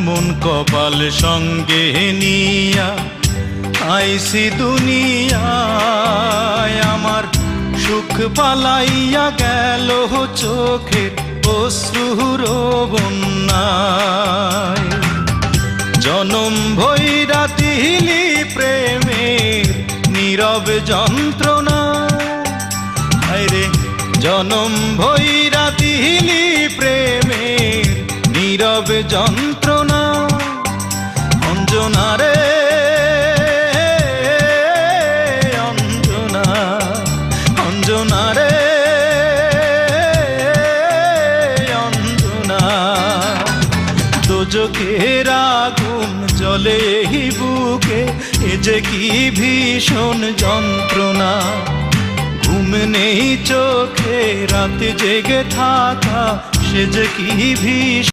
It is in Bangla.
এমন কপাল সঙ্গে নিয়া আইসি দুনিয়ায়, আমার সুখ পালাইয়া গেল চোখের অশ্রুর বন্যায়। জনম ভৈরা দিলি প্রেমের নীরব যন্ত্রণা, হায়রে জনম ভৈরা দিলি প্রেমের নীরব যন্ত্রণা। অঞ্জনা রে অঞ্জনা, অঞ্জনা রে অঞ্জনা, দোজখের আগুন জ্বলে এই বুকে, এ যে কি ভীষণ যন্ত্রণা। ঘুম নেই চোখে রাতে জেগে থাকা, সে যে কি ভীষণ